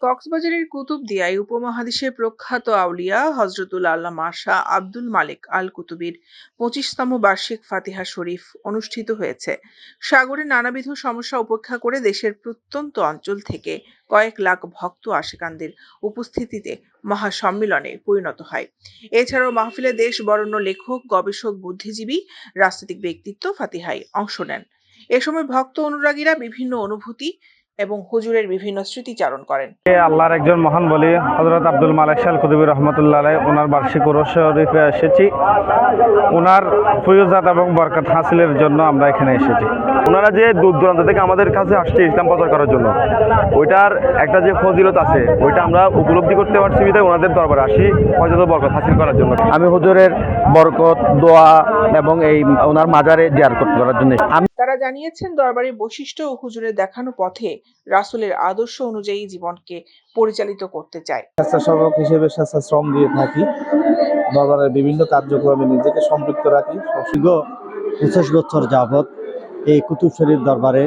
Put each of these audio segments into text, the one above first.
কক্সবাজারের কুতুবদিয়ায় উপমহাদেশের প্রখ্যাত আউলিয়া হযরতুল আল্লামা শাহ আব্দুল মালেক আল কুতুবীর 25তম বার্ষিক ফাতিহা শরীফ অনুষ্ঠিত হয়েছে। সাগরের নানাবিধ সমস্যা উপেক্ষা করে দেশের প্রত্যন্ত অঞ্চল থেকে কয়েক লাখ ভক্ত আশিকানদের উপস্থিতিতে মহাসম্মেলনে পরিণত হয়। এছাড়াও মাহফিলে দেশ বরেণ্য লেখক, গবেষক, বুদ্ধিজীবী, রাজনৈতিক ব্যক্তিত্ব ফাতিহায় অংশ নেন। এ সময় ভক্ত অনুরাগীরা বিভিন্ন অনুভূতি এবং হুজুরের বিভিন্ন স্মৃতিচারণ করেন। আল্লাহর একজন মহান বলি হযরত আব্দুল মালেক শাহ আল কুতুবী রহমাতুল্লাহ আলাইহি ওনার বার্ষিক উরুস শরীফে এসেছি। ওনার ফয়জাত এবং বরকত হাসিলের জন্য আমরা এখানে এসেছি। ওনারা যে দূর দূরান্ত থেকে আমাদের কাছে আসছে ইসলাম প্রচার করার জন্য, ওইটার একটা যে ফজিলত আছে ওইটা আমরা উপলব্ধি করতে পারছি বিধায় ওনাদের দরবারে আসি ফয়জাত বরকত হাসিল করার জন্য। আমি হুজুরের বরকত, দোয়া এবং এই ওনার মাজারে জিয়ারত করার জন্য। তারা জানিয়েছেন, দরবারের বৈশিষ্ট্য ও হুজুরের দেখানো পথে রাসূলের আদর্শ অনুযায়ী জীবনকে পরিচালিত করতে চায়। স্বেচ্ছাসেবক হিসেবে স্বেচ্ছাশ্রম দিয়ে থাকি, দরবারের বিভিন্ন কার্যক্রমে নিজেকে সম্পৃক্ত রাখি। 25 বছর যাবৎ এই কুতুব শরীফ দরবারে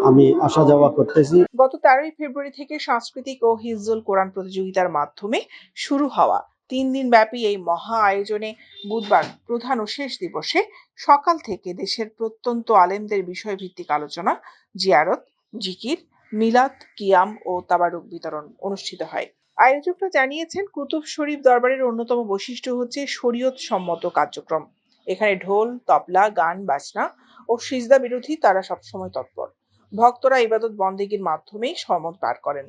আমি আসা যাওয়া করতেছি। গত 13ই ফেব্রুয়ারি থেকে সাংস্কৃতিক ও হিফজুল কোরআন প্রতিযোগিতার মাধ্যমে শুরু হওয়া 3 দিন ব্যাপী এই মহা আয়োজনে বুধবার প্রধান ও শেষ দিবসে সকাল থেকে দেশের প্রত্যন্ত আলেমদের বিষয়ভিত্তিক আলোচনা, জিয়ারত, জিকির, মিলাদ, কিয়াম ও তাবারুক বিতরণ অনুষ্ঠিত হয়। আয়োজকরা জানিয়েছেন, কুতুব শরীফ দরবারের অন্যতম বৈশিষ্ট্য হচ্ছে শরীয়ত সম্মত কার্যক্রম। এখানে ঢোল, তবলা, গান, বাজনা ও সিজদা বিরোধী তারা সবসময় তৎপর। ভক্তরা ইবাদত বন্দেগীর মাধ্যমেই সময় পার করেন।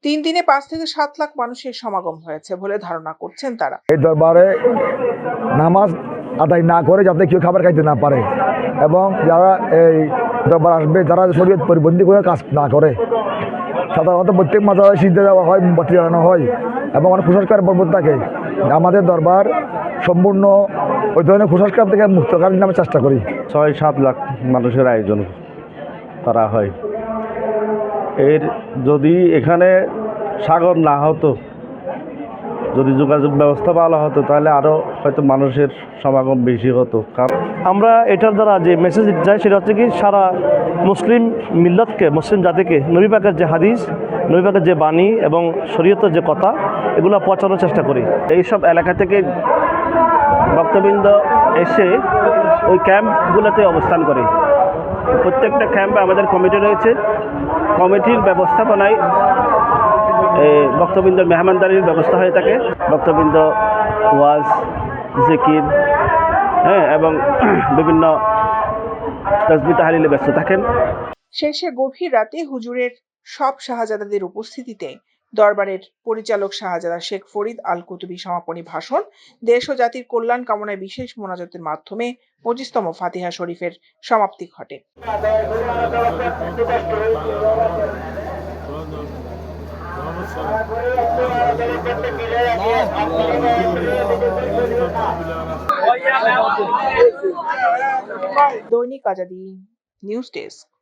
3 দিনে 5 থেকে 7 লাখ মানুষের সমাগম হয়েছে বলে ধারণা করছেন তারা। এই দরবারে নামাজ আদায় না করে যাতে কেউ খাবার খাইতে না পারে, এবং যারা এই দরবার আসবে যারা শরীয়ত পরিপন্থী করে কাজ না করে, সাধারণত প্রত্যেক মাজারে সিজদা দেওয়া হয়, মোমবাতি জ্বালানো হয় এবং অনেক কুসংস্কার পর্বত থাকে। আমাদের দরবার সম্পূর্ণ ওই ধরনের কুসংস্কার থেকে মুক্ত করার জন্য আমরা চেষ্টা করি। 6-7 লাখ মানুষের আয়োজন করা হয়। এর যদি এখানে সাগর না হতো, যদি যোগাযোগ ব্যবস্থা ভালো হতো, তাহলে আরও হয়তো মানুষের সমাগম বেশি হতো। আমরা এটার দ্বারা যে মেসেজ দিতে চাই সেটা হচ্ছে কি, সারা মুসলিম মিল্লাতকে, মুসলিম জাতিকে নবী পাকের যে হাদিস, নবী পাকের যে বাণী এবং শরীয়তের যে কথা, এগুলো পৌঁছানোর চেষ্টা করি। এইসব এলাকা থেকে ভক্তবৃন্দ এসে ওই ক্যাম্পগুলোতে অবস্থান করে। প্রত্যেকটা ক্যাম্পে আমাদের কমিটি রয়েছে। কমিটির ব্যবস্থাপনায় ভক্তবৃন্দের মেহমানদারির ব্যবস্থা হয়ে থাকে। ভক্তবৃন্দ ওয়াজ, জিকির, এবং বিভিন্ন তাসবিহ তাহলিলে ব্যস্ত থাকেন। শেষে গভীর রাতে হুজুরের সব শাহজাদাদের উপস্থিতিতে দরবারের পরিচালক শাহজাদা শেখ ফরিদ আল কুতুবী সমাপনী ভাষণ, দেশ ও জাতির কল্যাণ কামনায় বিশেষ মোনাজাতের মাধ্যমে 25তম ফাতিহা শরীফের সমাপ্তি ঘটে। দৈনিক আজাদী নিউজ ডেস্ক।